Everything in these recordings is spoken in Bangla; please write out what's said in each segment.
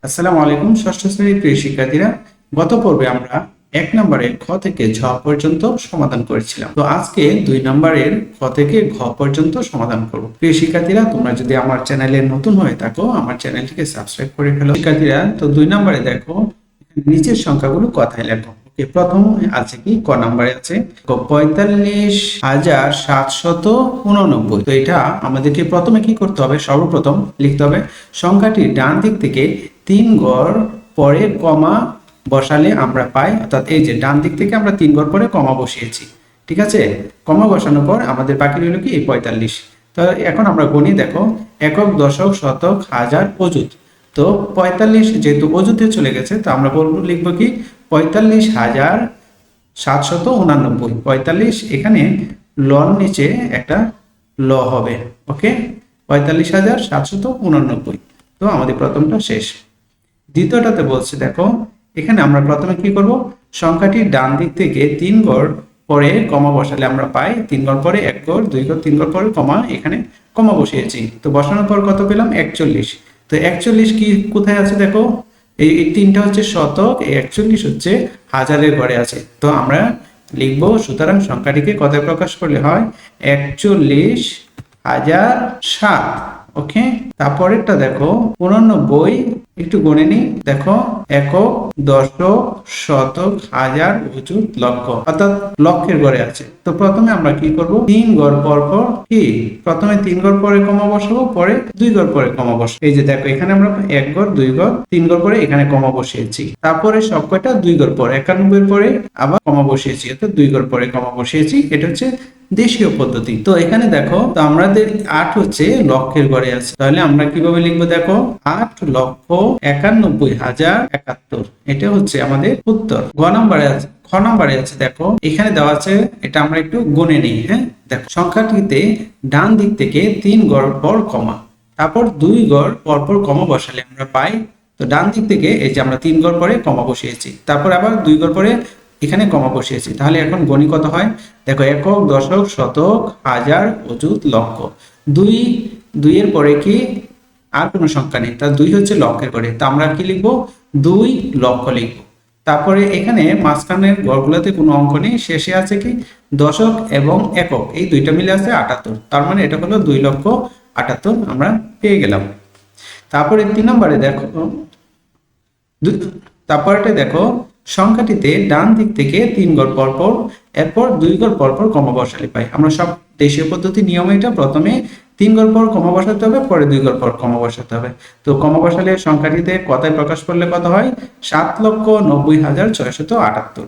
আসসালামু আলাইকুম। ষষ্ঠ শ্রেণীর প্রিয় শিক্ষার্থীরা, গত পর্বে আমরা 1 নম্বরের খ থেকে ঝ পর্যন্ত সমাধান করেছিলাম। তো আজকে 2 নম্বরের খ থেকে ঘ পর্যন্ত সমাধান করব। প্রিয় শিক্ষার্থীরা, তোমরা যদি আমার চ্যানেলে নতুন হয়ে থাকো, আমার চ্যানেলটিকে সাবস্ক্রাইব করে ফেলো। শিক্ষার্থীরা, তো 2 নম্বরে দেখো নিচের সংখ্যাগুলো কথায় লেখো। প্রথম আছে কি, ক নম্বরে আছে 45,789। তো এটা আমাদেরকে প্রথমে কি করতে হবে, সর্বপ্রথম লিখতে হবে সংখ্যাটির ডান দিক থেকে 3 ঘর পরে কমা বসালে আমরা পাই, অর্থাৎ এই যে ডান দিক থেকে আমরা 3 ঘর পরে কমা বসিয়েছি, ঠিক আছে। কমা বসানোর পর আমাদের বাকি রইল কি, এই 45। তো এখন আমরা গণি, দেখো একক, দশক, শতক, হাজার, অযুত। তো 45 যেহেতু অযুতে চলে গেছে, তো আমরা বলবো, লিখবো কি 45,789। 45 এখানে লর নিচে একটা ল হবে, ওকে। 45,789। তো আমাদের প্রথমটা শেষ। দ্বিতীয়টাতে বলছে, দেখো এখানে আমরা প্রথমে কি করব, সংখ্যাটির ডান দিক থেকে 3 ঘর পরে কমা বসালে আমরা পাই 3 ঘর পরে 1 ঘর, 2 ঘর, 3 ঘর পরে কমা, এখানে কমা বসিয়েছি। তো বসানোর পর কত পেলাম, 41। তো 41 কি কোথায় আছে, দেখো এই 3টা হচ্ছে শতক, এই 41 হচ্ছে হাজারের ঘরে আছে। তো আমরা লিখবো, সুতরাং সংখ্যাটিকে কথায় প্রকাশ করলে হয় 41,007। ওকে। তারপরেরটা দেখো 89, একটু গণে নি, দেখো একক, দশক, শতক, হাজার, অযুত, লক্ষ, অর্থাৎ লক্ষের ঘরে আছে। তো প্রথমে আমরা কি করব, 3 ঘর পর পর কি, প্রথমে 3 ঘর পরে কমা বসাবো, পরে 2 ঘর পরে কমা বসাবো। এই যে দেখো এখানে আমরা 1 ঘর, 2 ঘর, 3 ঘর পরে এখানে কমা বসিয়েছি। তারপরে সব কয়টা 2 ঘর পরে 91 পরে আবার কমা বসিয়েছি, অর্থাৎ 2 ঘর পরে কমা বসিয়েছি। এটা হচ্ছে দেশীয় পদ্ধতি। তো এখানে দেখো, তো আমাদের 8 হচ্ছে লক্ষের ঘরে আছে, তাহলে আমরা কিভাবে লিখবো, দেখো 8,91,071। এটা হচ্ছে আমাদের উত্তর। গ নম্বরে আছে, খ নম্বরে আছে, দেখো এখানে দেওয়া আছে, এটা আমরা একটু গুনে নিই। হ্যাঁ, দেখো সংখ্যাটিতে ডান দিক থেকে 3 ঘর পর কমা, তারপর 2 ঘর পর পর কমা বসালে আমরা পাই। তো ডান দিক থেকে এই যে আমরা 3 ঘর পরে কমা বসিয়েছি, তারপর আবার 2 ঘর পরে এখানে কমা বসিয়েছি। তাহলে এখন গণি কত হয়, দেখো একক, দশক, শতক, হাজার, অযুত, লক্ষ। 2 এর পরে কি আর কোনো সংখ্যা নেই, তার 2 হচ্ছে লক্ষের ঘরে। তা আমরা কি লিখবো, 2 লক্ষ লিখবো। তারপরে এখানে মাঝখানের ঘরগুলোতে কোনো অঙ্ক নেই, শেষে আছে কি দশক এবং একক, এই দুইটা মিলে আছে 78। তার মানে এটা হলো 2,78,000 আমরা পেয়ে গেলাম। তারপরে 3 নম্বরে দেখো, তারপরটা দেখো সংখ্যাটিতে ডান দিক থেকে 3 ঘর পর পর, এরপর 2 ঘর পর পর কমা বসালে পাই। আমরা সব দেশীয় পদ্ধতি নিয়ম এটা, প্রথমে 3 ঘর পর কমা বসাতে হবে, পরে 2 ঘর পর কমা বসাতে হবে। তো কমা বসালে সংখ্যাটিতে কথায় প্রকাশ করলে কত হয়, 7,90,678।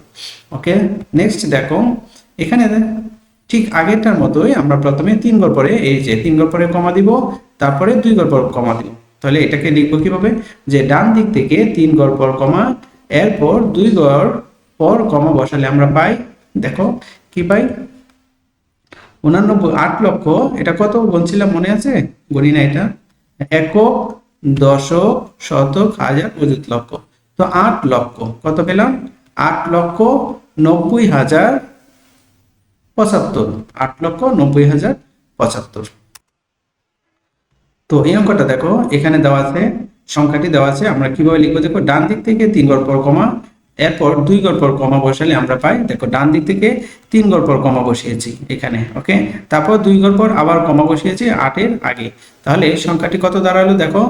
ওকে। নেক্সট দেখো এখানে ঠিক আগেরটার মতোই আমরা প্রথমে 3 ঘর পরে, এই যে 3 ঘর পরে কমা দিব, তারপরে 2 ঘর পর কমা দিব। তাহলে এটাকে লিখবো কিভাবে, যে ডান দিক থেকে 3 ঘর পর কমা, এরপর 2 ঘর পর কমা বসালে আমরা পাই, দেখো কি পাই, 8 লক্ষ। এটা কত বলছিলাম মনে আছে, গণি না এটা, একক, দশক, শতক, হাজার, অযুত, লক্ষ। তো 8 লক্ষ কত পেলাম, 8,90,075। 8,90,075। তো এই অঙ্কটা দেখো এখানে দেওয়া আছে, সংখ্যাটি দেওয়া আছে, আমরা কিভাবে লিখবো, দেখো ডান দিক থেকে 3 ঘর পর কমা, এরপর 2 ঘর পর কমা বসালে আমরা পাই, দেখো ডান দিক থেকে 3 ঘর পর কমা বসিয়েছি এখানে, ওকে। তারপর 2 ঘর পর আবার কমা বসিয়েছি 8 এর আগে। তাহলে সংখ্যাটি কত দাঁড়ালো, দেখো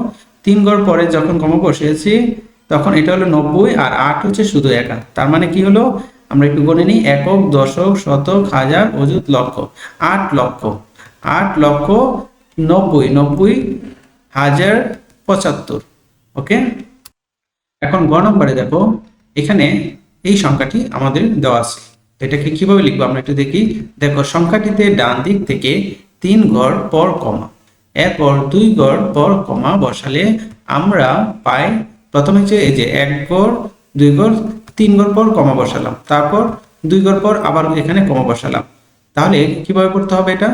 3 ঘর পরে যখন কমা বসিয়েছি তখন এটা হলো 90, আর 8 হচ্ছে শুধু একা। তার মানে কি হলো, আমরা একটু গণে নিই, একক, দশক, শতক, হাজার, অযুত, লক্ষ। 8 লক্ষ, 8,90,075। ওকে। এখন গ নম্বরে দেখো এখানে এই সংখ্যাটি আমাদের দেওয়া আছে, এটাকে কিভাবে লিখবো আমরা একটু দেখি। দেখো সংখ্যাটিতে ডান দিক থেকে 3 ঘর পর কমা, এরপর 2 ঘর পর কমা বসালে আমরা পাই, প্রথমে হচ্ছে এই যে 1 ঘর, 2 ঘর, 3 ঘর পর কমা বসালাম, তারপর 2 ঘর পর আবার এখানে কমা বসালাম। তাহলে কিভাবে করতে হবে এটা,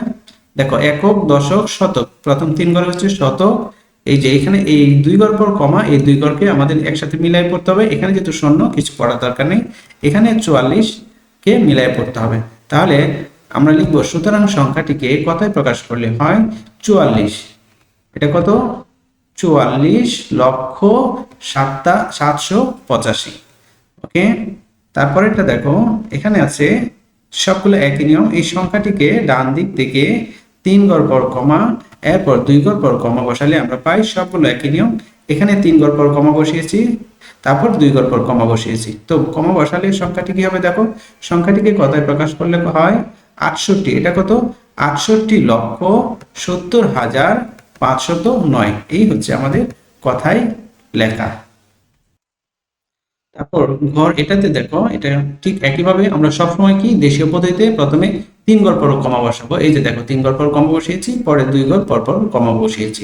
দেখো একক, দশক, শতক, প্রথম 3 ঘর হচ্ছে শতক, এই যে এখানে এই 2 ঘর পর কমা, এই 2 ঘরকে আমাদের একসাথে মিলাই পড়তে হবে। এখানে যেহেতু শূন্য, কিছু পড়ার দরকার নেই, এখানে 44 কে মিলাই পড়তে হবে। তাহলে আমরা লিখবো, সুতরাং সংখ্যাটিকে কথায় প্রকাশ করলে হয় 44। এটা কত, 44,785,000। ওকে, তারপরে এটা দেখো, এখানে আছে সবগুলো একই নিয়ম। এই সংখ্যাটিকে ডান দিক থেকে 3 ঘর পর কমা, এরপর 2 ঘর পর কমা বসালে আমরা পাই সবগুলো একই নিয়ম। এখানে 3 ঘর পর কমা বসিয়েছি, তারপর 2 ঘর পর কমা বসিয়েছি। তো কমা বসালে সংখ্যাটি কি হবে দেখো, সংখ্যাটিকে কথায় প্রকাশ করলে হয় 68। এটা কত? 68,70,509। এই হচ্ছে আমাদের কথায় লেখা। তারপর ঘর এটাতে দেখো, এটা ঠিক একইভাবে আমরা সবসময় কি দেশীয় পদ্ধতিতে প্রথমে 3 ঘর পর কমা বসাবো। এই যে দেখো 3 ঘর পর কমা বসিয়েছি, পরে 2 ঘর পর পর কমা বসিয়েছি।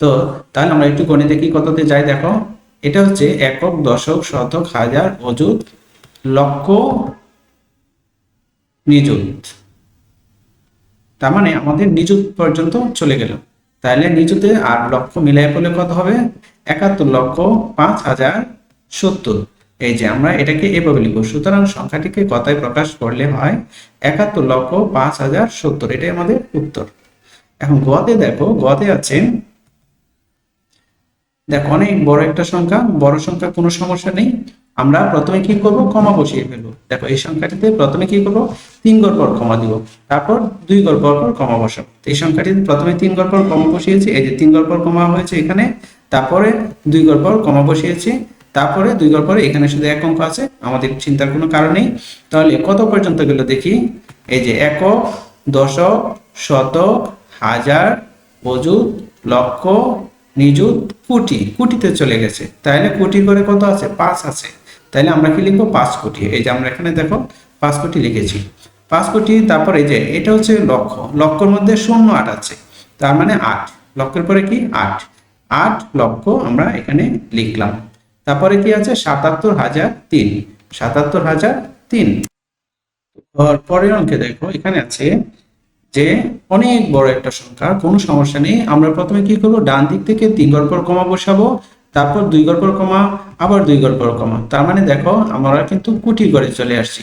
তো তাহলে আমরা একটু গণিতে কি কততে যাই দেখো, এটা হচ্ছে একক, দশক, শতক, হাজার, অযুত, লক্ষ, নিযুত। তার মানে আমাদের নিযুত পর্যন্ত চলে গেল। তাহলে নিযুতে আর লক্ষ মিলাই পড়লে কত হবে? 71,05,070। এই যে আমরা এটাকে এভাবে লিখব। সুতরাং সংখ্যাটিকে কথায় প্রকাশ করলে হয় 71,05,070। এটাই আমাদের উত্তর। এখন গতে দেখো, গতে আছে দেখো অনেক বড় একটা সংখ্যা, বড় সংখ্যা কোনো সমস্যা নেই। আমরা প্রথমে কি করব? কমা বসিয়ে ফেলবো। দেখো এই সংখ্যাটিতে প্রথমে কি করব? 3 ঘর পর কমা দিব, তারপর 2 ঘর পর পর কমা বসাবো। এই সংখ্যাটিতে প্রথমে 3 ঘর পর কমা বসিয়েছি, এই যে 3 ঘর পর কমা হয়েছে এখানে, তারপরে 2 ঘর পর কমা বসিয়েছি, তারপরে 2 ঘর পরে এখানে শুধু এক অঙ্ক আছে, আমাদের চিন্তার কোনো কারণ নেই। তাহলে কত পর্যন্ত গেল দেখি, এই যে একক, দশক, শতক, হাজার, অযুত, লক্ষ, নিযুত, কোটি। কোটিতে চলে গেছে। তাহলে কোটি করে কত আছে? 5 আছে। তাহলে আমরা কি লিখবো? 5 কোটি। এই যে আমরা এখানে দেখো 5 কোটি লিখেছি। 5 কোটি। তারপরে এই যে এটা হচ্ছে লক্ষ, লক্ষর মধ্যে 0,8 আছে, তার মানে 8। লক্ষের পরে কি? 8। 8 লক্ষ আমরা এখানে লিখলাম। তারপরে কি আছে? 77,003। 77,003। পরের অঙ্কে দেখো, এখানে আছে যে অনেক বড় একটা সংখ্যা, কোনো সমস্যা নেই। আমরা প্রথমে কি করব? ডান দিক থেকে 3 ঘর পর কমা বসাবো, তারপর 2 ঘর পর কমা, আবার 2 ঘর পর কমা। তার মানে দেখো আমরা কিন্তু কোটি ঘরে চলে আসছি।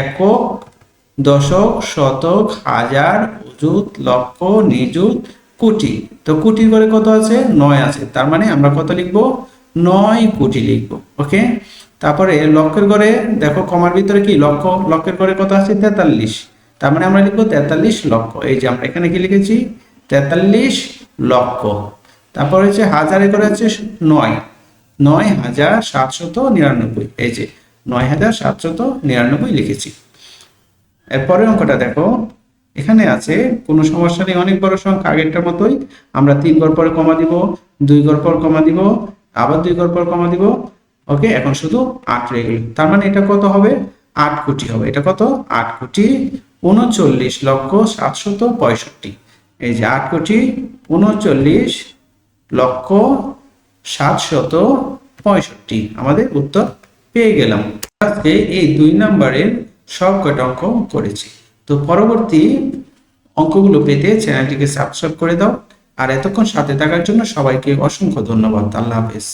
একক, দশক, শতক, হাজার, অযুত, লক্ষ, নিযুত, কোটি। তো কোটি ঘরে কত আছে? 9 আছে। তার মানে আমরা কত লিখবো? 9 কোটি লিখবো। ওকে, তারপরে লক্ষের ঘরে দেখো, কমার ভিতরে কি লক্ষ, লক্ষের ঘরে কত আছে? 43। তার মানে আমরা লিখবো 43 লক্ষ। এই যে আমরা এখানে কি লিখেছি? 43 লক্ষ। তারপর হচ্ছে হাজারে করে হচ্ছে 9, 9,799। এই যে 9,799 লিখেছি। এরপরে অঙ্কটা দেখো, এখানে আছে কোনো সমস্যা নেই, অনেক বড় সংখ্যা, আগেরটার মতোই। আমরা 3 ঘর পরে কমা দিব, 2 ঘর পর কমা দিব, আবার 2 ঘর পর কমা দিব। ওকে, এখন শুধু 8 রয়ে গেল। তার মানে এটা কত হবে? 8 কোটি হবে। এটা কত? 8 কোটি 39,765,000। এই যে 8 কোটি 39,765,000 আমাদের উত্তর পেয়ে গেলাম। আজকে এই 2 নম্বরের সব কয়টা অঙ্ক করেছি। তো পরবর্তী অঙ্কগুলো পেতে চ্যানেলটিকে সাবস্ক্রাইব করে দাও। আর এতক্ষণ সাথে থাকার জন্য সবাইকে অসংখ্য ধন্যবাদ। আল্লাহ হাফেজ।